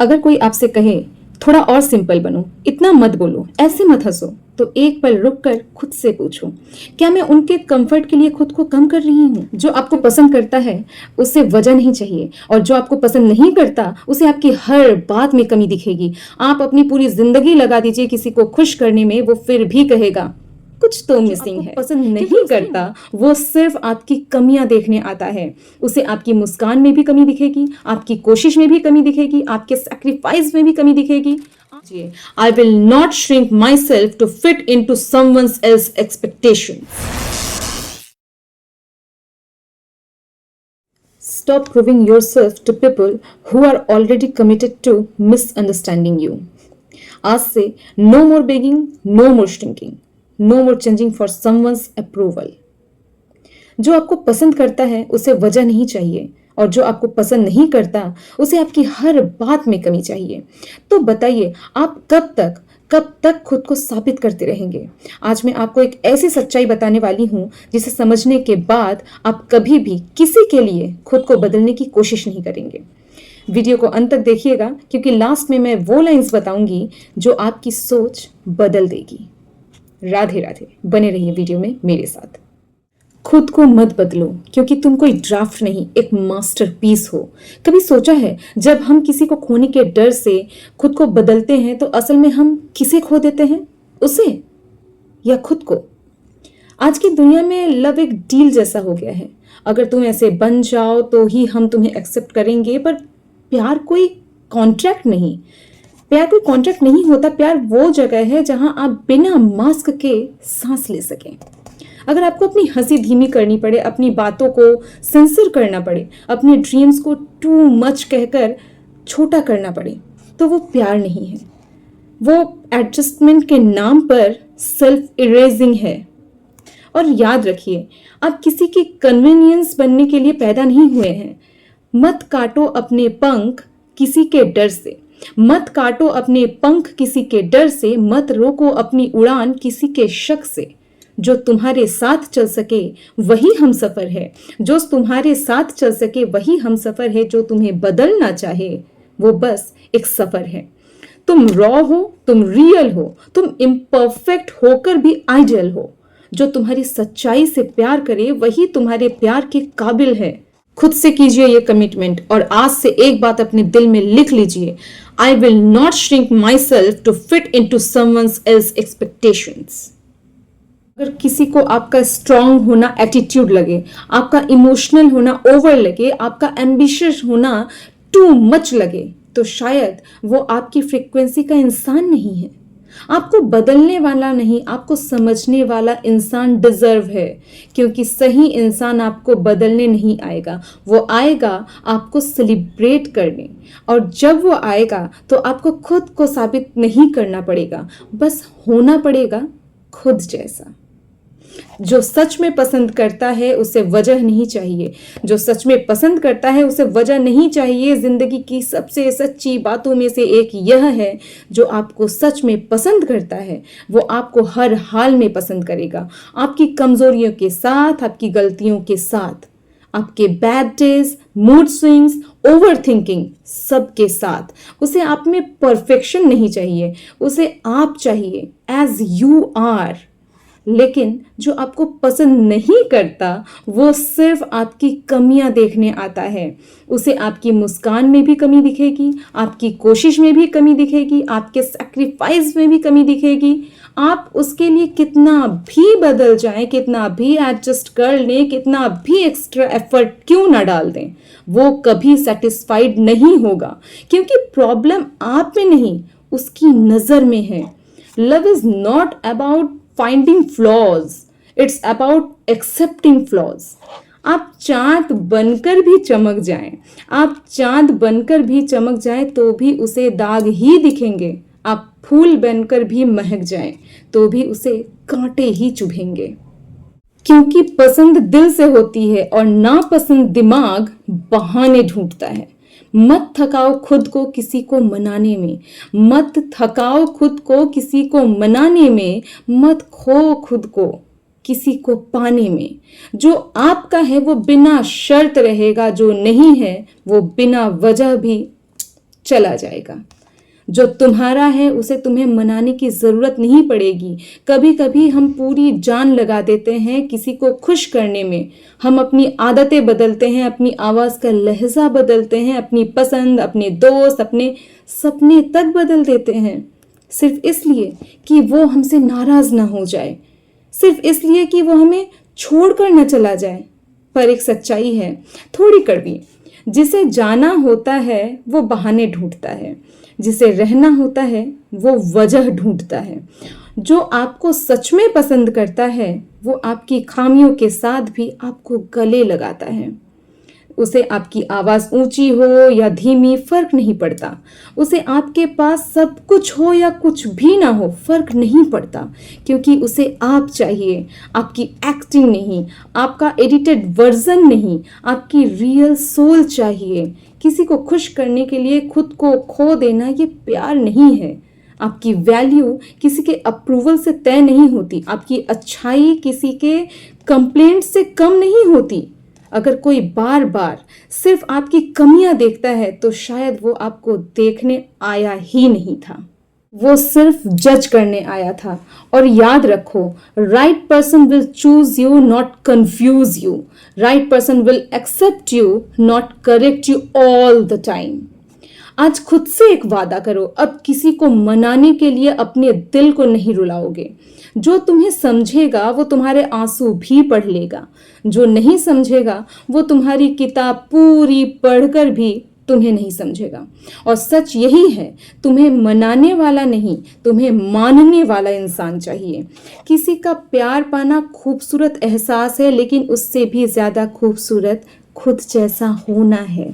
अगर कोई आपसे कहे थोड़ा और सिंपल बनो, इतना मत बोलो, ऐसे मत हंसो, तो एक पल रुक कर खुद से पूछो, क्या मैं उनके कंफर्ट के लिए खुद को कम कर रही हूँ? जो आपको पसंद करता है उसे वजह नहीं चाहिए, और जो आपको पसंद नहीं करता उसे आपकी हर बात में कमी दिखेगी। आप अपनी पूरी जिंदगी लगा दीजिए किसी को खुश करने में, वो फिर भी कहेगा कुछ तो मिसिंग है। पसंद नहीं करता वो सिर्फ आपकी कमियां देखने आता है। उसे आपकी मुस्कान में भी कमी दिखेगी, आपकी कोशिश में भी कमी दिखेगी, आपके सैक्रिफाइस में भी कमी दिखेगी। I will not shrink myself to fit in to someone else expectation. Stop proving yourself to people who are already committed to misunderstanding you. आज से no more begging, no more shrinking, no more changing for someone's approval. जो आपको पसंद करता है उसे वजह नहीं चाहिए, और जो आपको पसंद नहीं करता उसे आपकी हर बात में कमी चाहिए। तो बताइए, आप कब तक खुद को साबित करते रहेंगे? आज मैं आपको एक ऐसी सच्चाई बताने वाली हूं जिसे समझने के बाद आप कभी भी किसी के लिए खुद को बदलने की कोशिश नहीं करेंगे। वीडियो को अंत तक देखिएगा, क्योंकि लास्ट में मैं वो लाइंस बताऊंगी जो आपकी सोच बदल देगी। राधे राधे, बने रहिए वीडियो में मेरे साथ। खुद को मत बदलो, क्योंकि तुम कोई ड्राफ्ट नहीं, एक मास्टरपीस हो। कभी सोचा है, जब हम किसी को खोने के डर से खुद को बदलते हैं तो असल में हम किसे खो देते हैं? उसे या खुद को? आज की दुनिया में लव एक डील जैसा हो गया है। अगर तुम ऐसे बन जाओ तो ही हम तुम्हें एक्सेप्ट करेंगे, पर प्यार कोई कॉन्ट्रैक्ट नहीं। प्यार कोई कॉन्ट्रैक्ट नहीं होता। प्यार वो जगह है जहां आप बिना मास्क के सांस ले सकें। अगर आपको अपनी हंसी धीमी करनी पड़े, अपनी बातों को सेंसर करना पड़े, अपने ड्रीम्स को टू मच कहकर छोटा करना पड़े, तो वो प्यार नहीं है। वो एडजस्टमेंट के नाम पर सेल्फ इरेजिंग है। और याद रखिए, आप किसी की कन्वीनियंस बनने के लिए पैदा नहीं हुए हैं। मत काटो अपने पंख किसी के डर से, मत काटो अपने पंख किसी के डर से, मत रोको अपनी उड़ान किसी के शक से। जो तुम्हारे साथ चल सके वही हमसफर है, जो तुम्हारे साथ चल सके वही हमसफर है। जो तुम्हें बदलना चाहे वो बस एक सफर है। तुम रॉ हो, तुम रियल हो, तुम इम्परफेक्ट होकर भी आइडियल हो। जो तुम्हारी सच्चाई से प्यार करे वही तुम्हारे प्यार के काबिल है। खुद से कीजिए ये कमिटमेंट, और आज से एक बात अपने दिल में लिख लीजिए, I will not shrink myself to fit in to someone else expectations. अगर किसी को आपका स्ट्रांग होना एटीट्यूड लगे, आपका इमोशनल होना ओवर लगे, आपका एम्बिशियस होना टू मच लगे, तो शायद वो आपकी फ्रीक्वेंसी का इंसान नहीं है। आपको बदलने वाला नहीं, आपको समझने वाला इंसान डिजर्व है, क्योंकि सही इंसान आपको बदलने नहीं आएगा, वो आएगा आपको सेलिब्रेट करने। और जब वो आएगा तो आपको खुद को साबित नहीं करना पड़ेगा, बस होना पड़ेगा खुद जैसा। जो सच में पसंद करता है उसे वजह नहीं चाहिए, जो सच में पसंद करता है उसे वजह नहीं चाहिए। जिंदगी की सबसे सच्ची बातों में से एक यह है, जो आपको सच में पसंद करता है वो आपको हर हाल में पसंद करेगा, आपकी कमजोरियों के साथ, आपकी गलतियों के साथ, आपके bad days, mood swings, over thinking, सब के साथ। उसे आप में परफेक्शन नहीं चाहिए, उसे आप चाहिए एज यू आर। लेकिन जो आपको पसंद नहीं करता वो सिर्फ आपकी कमियां देखने आता है। उसे आपकी मुस्कान में भी कमी दिखेगी, आपकी कोशिश में भी कमी दिखेगी, आपके सैक्रिफाइस में भी कमी दिखेगी। आप उसके लिए कितना भी बदल जाएं, कितना भी एडजस्ट कर लें, कितना भी एक्स्ट्रा एफर्ट क्यों ना डाल दें, वो कभी सेटिस्फाइड नहीं होगा, क्योंकि प्रॉब्लम आप में नहीं, उसकी नजर में है। Love is not about finding flaws, it's about accepting flaws. आप चांद बनकर भी चमक जाएं, आप चांद बनकर भी चमक जाएं तो भी उसे दाग ही दिखेंगे। आप फूल बनकर भी महक जाएं तो भी उसे कांटे ही चुभेंगे। क्योंकि पसंद दिल से होती है और नापसंद दिमाग बहाने ढूंढता है। मत थकाओ खुद को किसी को मनाने में, मत थकाओ खुद को किसी को मनाने में, मत खो खुद को किसी को पाने में। जो आपका है वो बिना शर्त रहेगा, जो नहीं है वो बिना वजह भी चला जाएगा। जो तुम्हारा है उसे तुम्हें मनाने की जरूरत नहीं पड़ेगी। कभी कभी हम पूरी जान लगा देते हैं किसी को खुश करने में। हम अपनी आदतें बदलते हैं, अपनी आवाज का लहजा बदलते हैं, अपनी पसंद, अपने दोस्त, अपने सपने तक बदल देते हैं, सिर्फ इसलिए कि वो हमसे नाराज ना हो जाए, सिर्फ इसलिए कि वो हमें छोड़कर न चला जाए। पर एक सच्चाई है, थोड़ी कड़वी, जिसे जाना होता है वो बहाने ढूंढता है, जिसे रहना होता है वो वजह ढूंढता है। जो आपको सच में पसंद करता है वो आपकी खामियों के साथ भी आपको गले लगाता है। उसे आपकी आवाज ऊंची हो या धीमी फर्क नहीं पड़ता, उसे आपके पास सब कुछ हो या कुछ भी ना हो फर्क नहीं पड़ता, क्योंकि उसे आप चाहिए, आपकी एक्टिंग नहीं, आपका एडिटेड वर्जन नहीं, आपकी रियल सोल चाहिए। किसी को खुश करने के लिए खुद को खो देना ये प्यार नहीं है। आपकी वैल्यू किसी के अप्रूवल से तय नहीं होती, आपकी अच्छाई किसी के कंप्लेंट से कम नहीं होती। अगर कोई बार बार सिर्फ आपकी कमियां देखता है तो शायद वो आपको देखने आया ही नहीं था, वो सिर्फ जज करने आया था। और याद रखो, right person will choose you, not confuse you. Right person will accept you, not correct you all the time. आज खुद से एक वादा करो, अब किसी को मनाने के लिए अपने दिल को नहीं रुलाओगे। जो तुम्हें समझेगा वो तुम्हारे आंसू भी पढ़ लेगा, जो नहीं समझेगा वो तुम्हारी किताब पूरी पढ़कर भी तुम्हें नहीं समझेगा। और सच यही है, तुम्हें मनाने वाला नहीं, तुम्हें मानने वाला इंसान चाहिए। किसी का प्यार पाना खूबसूरत एहसास है, लेकिन उससे भी ज्यादा खूबसूरत खुद जैसा होना है।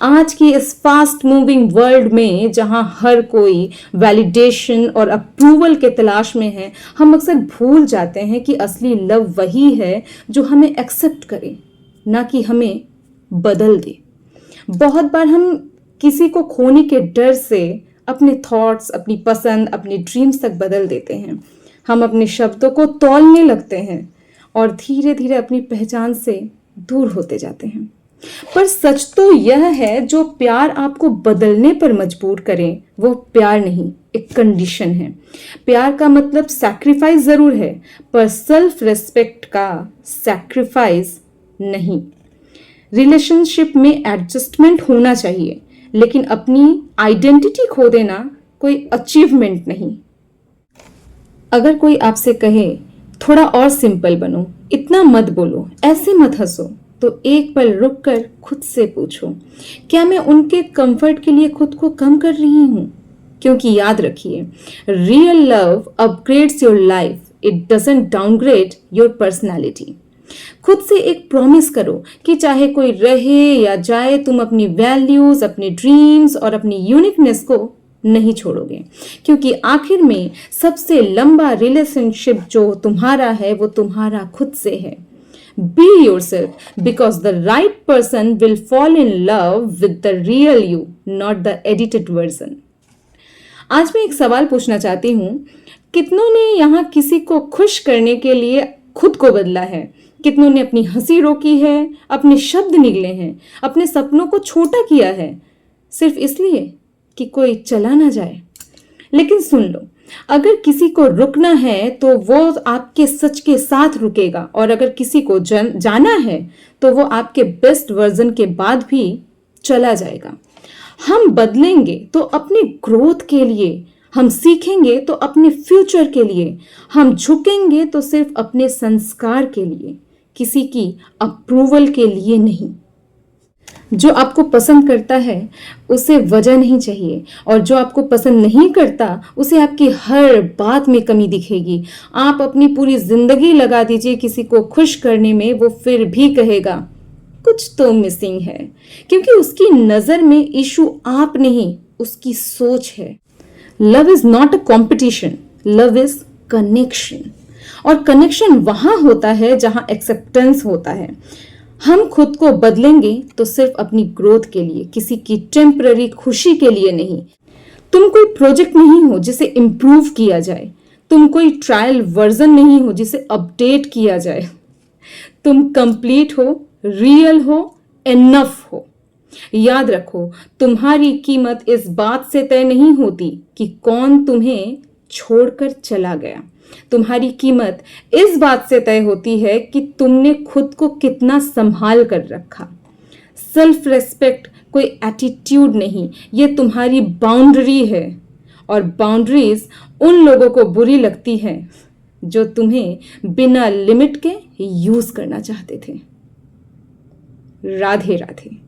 आज की इस फास्ट मूविंग वर्ल्ड में जहां हर कोई वैलिडेशन और अप्रूवल के तलाश में है, हम अक्सर भूल जाते हैं कि असली लव वही है जो हमें एक्सेप्ट करे, ना कि हमें बदल दे। बहुत बार हम किसी को खोने के डर से अपने थॉट्स, अपनी पसंद, अपने ड्रीम्स तक बदल देते हैं। हम अपने शब्दों को तौलने लगते हैं और धीरे धीरे अपनी पहचान से दूर होते जाते हैं। पर सच तो यह है, जो प्यार आपको बदलने पर मजबूर करें वो प्यार नहीं, एक कंडीशन है। प्यार का मतलब सैक्रिफाइस जरूर है, पर सेल्फ रिस्पेक्ट का सैक्रिफाइस नहीं। रिलेशनशिप में एडजस्टमेंट होना चाहिए, लेकिन अपनी आइडेंटिटी खो देना कोई अचीवमेंट नहीं। अगर कोई आपसे कहे थोड़ा और सिंपल बनो, इतना मत बोलो, ऐसे मत हंसो, तो एक पल रुक कर खुद से पूछो, क्या मैं उनके कंफर्ट के लिए खुद को कम कर रही हूं? क्योंकि याद रखिए, real love upgrades your life, it doesn't downgrade your personality. खुद से एक प्रॉमिस करो कि चाहे कोई रहे या जाए, तुम अपनी वैल्यूज, अपने ड्रीम्स और अपनी यूनिकनेस को नहीं छोड़ोगे। क्योंकि आखिर में सबसे लंबा रिलेशनशिप जो तुम्हारा है वो तुम्हारा खुद से है। Be yourself, because the right person will fall in love with the real you, not the edited version. आज मैं एक सवाल पूछना चाहती हूं, कितनों ने यहां किसी को खुश करने के लिए खुद को बदला है? कितनों ने अपनी हंसी रोकी है, अपने शब्द निगले हैं, अपने सपनों को छोटा किया है, सिर्फ इसलिए कि कोई चला ना जाए? लेकिन सुन लो, अगर किसी को रुकना है तो वो आपके सच के साथ रुकेगा, और अगर किसी को जाना है तो वो आपके बेस्ट वर्जन के बाद भी चला जाएगा। हम बदलेंगे तो अपनी ग्रोथ के लिए, हम सीखेंगे तो अपने फ्यूचर के लिए, हम झुकेंगे तो सिर्फ अपने संस्कार के लिए, किसी की अप्रूवल के लिए नहीं। जो आपको पसंद करता है उसे वजह नहीं चाहिए, और जो आपको पसंद नहीं करता उसे आपकी हर बात में कमी दिखेगी। आप अपनी पूरी जिंदगी लगा दीजिए किसी को खुश करने में, वो फिर भी कहेगा कुछ तो मिसिंग है, क्योंकि उसकी नजर में इशू आप नहीं, उसकी सोच है। Love is not a competition, love is connection, और कनेक्शन वहां होता है जहां एक्सेप्टेंस होता है। हम खुद को बदलेंगे तो सिर्फ अपनी ग्रोथ के लिए, किसी की टेम्पररी खुशी के लिए नहीं। तुम कोई प्रोजेक्ट नहीं हो जिसे इम्प्रूव किया जाए, तुम कोई ट्रायल वर्जन नहीं हो जिसे अपडेट किया जाए। तुम कंप्लीट हो, रियल हो, एनफ हो। याद रखो, तुम्हारी कीमत इस बात से तय नहीं होती कि कौन तुम्हें छोड़कर चला गया। तुम्हारी कीमत इस बात से तय होती है कि तुमने खुद को कितना संभाल कर रखा। सेल्फ रेस्पेक्ट कोई एटीट्यूड नहीं, ये तुम्हारी बाउंड्री है। और बाउंड्रीज उन लोगों को बुरी लगती है जो तुम्हें बिना लिमिट के यूज करना चाहते थे। राधे राधे।